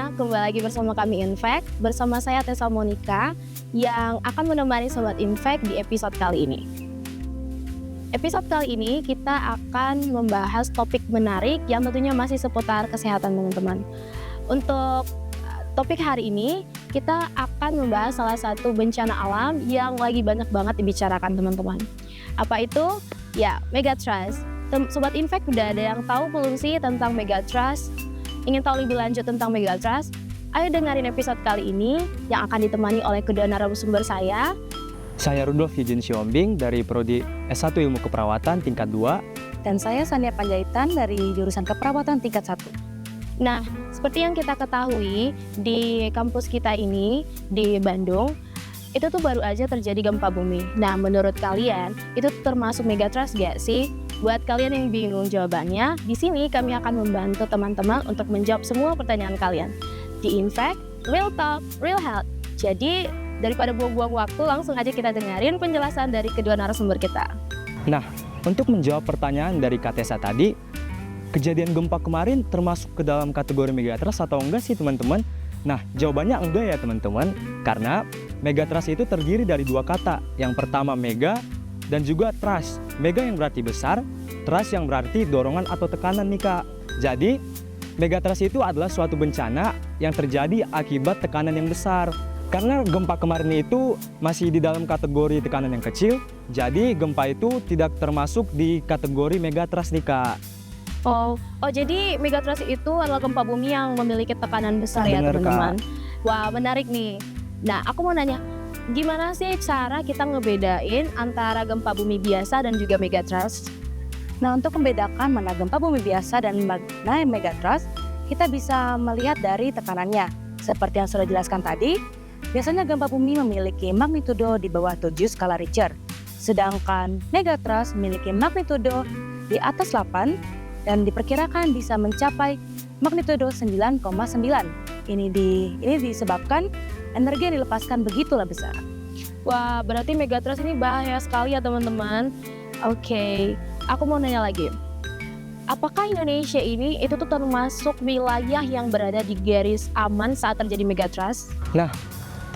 semuanya, kembali lagi bersama kami Infect. Bersama saya Tessa Monica yang akan menemani Sobat Infect di episode kali ini. Episode kali ini kita akan membahas topik menarik yang tentunya masih seputar kesehatan teman-teman. Untuk topik hari ini kita akan membahas salah satu bencana alam yang lagi banyak banget dibicarakan teman-teman. Apa itu? Ya, megatrust. Sobat Infect udah ada yang tahu belum sih tentang megatrust? Ingin tahu lebih lanjut tentang megatrust? Ayo dengerin episode kali ini yang akan ditemani oleh kedua narasumber saya. Saya Rudolf Yujin Siombing dari Prodi S1 Ilmu Keperawatan tingkat 2. Dan saya Sania Panjaitan dari jurusan Keperawatan tingkat 1. Nah, seperti yang kita ketahui di kampus kita ini di Bandung, itu tuh baru aja terjadi gempa bumi. Nah, menurut kalian itu termasuk megatrust gak sih? Buat kalian yang bingung jawabannya, di sini kami akan membantu teman-teman untuk menjawab semua pertanyaan kalian. Di Infect, Real Talk, Real Health. Jadi, daripada buang-buang waktu, langsung aja kita dengerin penjelasan dari kedua narasumber kita. Nah, untuk menjawab pertanyaan dari Kak Tessa tadi, kejadian gempa kemarin termasuk ke dalam kategori megatrust atau enggak sih teman-teman? Nah, jawabannya enggak ya teman-teman, karena megatrust itu terdiri dari dua kata. Yang pertama mega dan juga trust. Mega yang berarti besar, trust yang berarti dorongan atau tekanan nih Kak. Jadi, megatrust itu adalah suatu bencana yang terjadi akibat tekanan yang besar. Karena gempa kemarin itu masih di dalam kategori tekanan yang kecil, jadi gempa itu tidak termasuk di kategori megatrust nih Kak. Oh, jadi megatrust itu adalah gempa bumi yang memiliki tekanan besar ya teman-teman. Wah, menarik nih. Nah, aku mau nanya, gimana sih cara kita ngebedain antara gempa bumi biasa dan juga megatrust? Nah, untuk membedakan mana gempa bumi biasa dan mana megatrust, kita bisa melihat dari tekanannya. Seperti yang sudah dijelaskan tadi, biasanya gempa bumi memiliki magnitudo di bawah 7 skala Richter. Sedangkan megatrust memiliki magnitudo di atas 8 dan diperkirakan bisa mencapai magnitudo 9,9. Ini disebabkan energi yang dilepaskan begitulah besar. Wah, berarti megatrust ini bahaya sekali ya teman-teman. Oke, aku mau nanya lagi. Apakah Indonesia ini itu tuh termasuk wilayah yang berada di garis aman saat terjadi megatrust? Nah,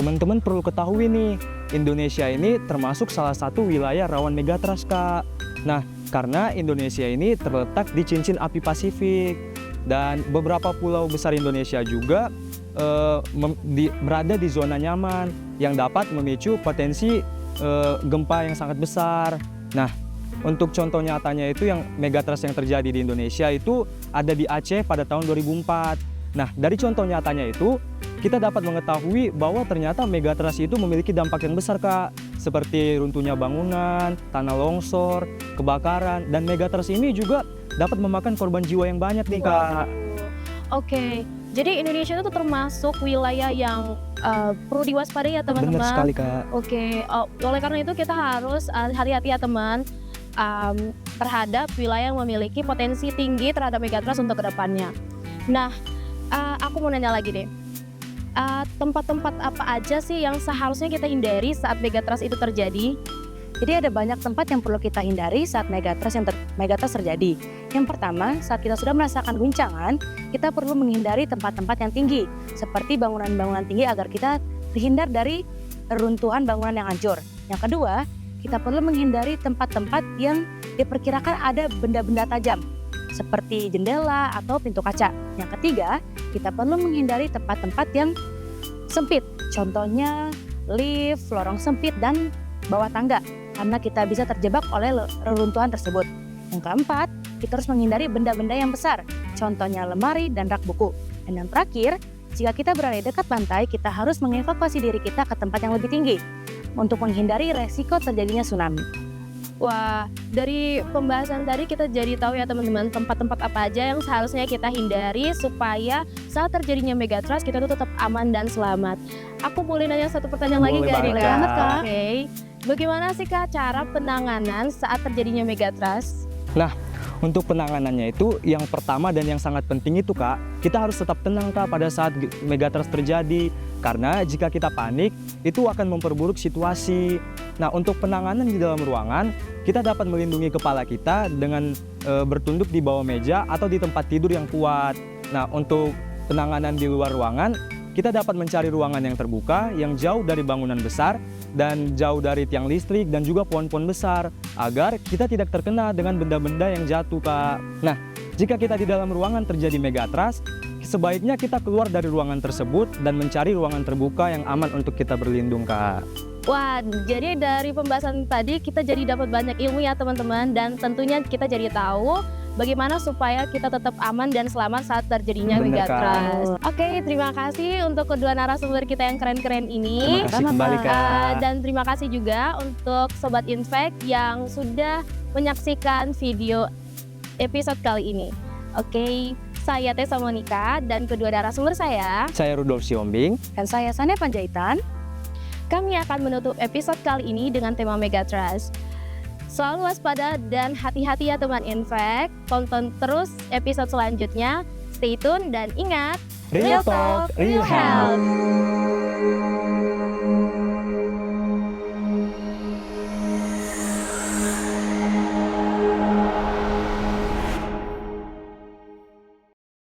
teman-teman perlu ketahui nih, Indonesia ini termasuk salah satu wilayah rawan megatrust Kak. Nah, karena Indonesia ini terletak di cincin api Pasifik dan beberapa pulau besar Indonesia juga berada di zona nyaman yang dapat memicu potensi gempa yang sangat besar. Nah, untuk contoh nyatanya itu yang megatrust yang terjadi di Indonesia itu ada di Aceh pada tahun 2004. Nah, dari contoh nyatanya itu kita dapat mengetahui bahwa ternyata megatrust itu memiliki dampak yang besar Kak, seperti runtuhnya bangunan, tanah longsor, kebakaran, dan megatrust ini juga dapat memakan korban jiwa yang banyak nih Kak. Oke, jadi Indonesia itu termasuk wilayah yang perlu diwaspadai ya teman-teman. Benar sekali Kak. Oke, oleh karena itu kita harus hati-hati ya teman terhadap wilayah yang memiliki potensi tinggi terhadap megatrust untuk kedepannya. Nah, aku mau nanya lagi deh. Tempat-tempat apa aja sih yang seharusnya kita hindari saat megatrust itu terjadi? Jadi ada banyak tempat yang perlu kita hindari saat megatrust terjadi. Yang pertama, saat kita sudah merasakan guncangan, kita perlu menghindari tempat-tempat yang tinggi, seperti bangunan-bangunan tinggi agar kita terhindar dari reruntuhan bangunan yang hancur. Yang kedua, kita perlu menghindari tempat-tempat yang diperkirakan ada benda-benda tajam, seperti jendela atau pintu kaca. Yang ketiga, kita perlu menghindari tempat-tempat yang sempit, contohnya lift, lorong sempit, dan bawah tangga, karena kita bisa terjebak oleh reruntuhan tersebut. Yang keempat, kita harus menghindari benda-benda yang besar, contohnya lemari dan rak buku. Dan yang terakhir, jika kita berada di dekat pantai, kita harus mengevakuasi diri kita ke tempat yang lebih tinggi untuk menghindari resiko terjadinya tsunami. Wah, dari pembahasan tadi kita jadi tahu ya teman-teman tempat-tempat apa aja yang seharusnya kita hindari supaya saat terjadinya megatrust kita tuh tetap aman dan selamat. Aku boleh nanya satu pertanyaan lagi Boleh gak nih banget, Kak? Kak. Oke. Bagaimana sih Kak cara penanganan saat terjadinya megatrust? Nah, untuk penanganannya itu yang pertama dan yang sangat penting itu Kak, kita harus tetap tenang Kak pada saat megatrust terjadi. Karena jika kita panik, itu akan memperburuk situasi. Nah, untuk penanganan di dalam ruangan, kita dapat melindungi kepala kita dengan bertunduk di bawah meja atau di tempat tidur yang kuat. Nah, untuk penanganan di luar ruangan, kita dapat mencari ruangan yang terbuka, yang jauh dari bangunan besar, dan jauh dari tiang listrik dan juga pohon-pohon besar, agar kita tidak terkena dengan benda-benda yang jatuh, Kak. Nah, jika kita di dalam ruangan terjadi megatrust, sebaiknya kita keluar dari ruangan tersebut dan mencari ruangan terbuka yang aman untuk kita berlindung, Kak. Wah, jadi dari pembahasan tadi kita jadi dapat banyak ilmu ya teman-teman, dan tentunya kita jadi tahu bagaimana supaya kita tetap aman dan selamat saat terjadinya Bener, megatrust. Oke, terima kasih untuk kedua narasumber kita yang keren-keren ini. Terima kasih kembali, Kak. Dan terima kasih juga untuk Sobat Infek yang sudah menyaksikan video episode kali ini. Oke, saya Tessa Monica dan kedua narasumber saya. Saya Rudolf Siombing. Dan saya Sania Panjaitan. Kami akan menutup episode kali ini dengan tema megatrust. Selalu waspada dan hati-hati ya teman Infek. Tonton terus episode selanjutnya. Stay tune dan ingat, Real Talk, Real Health.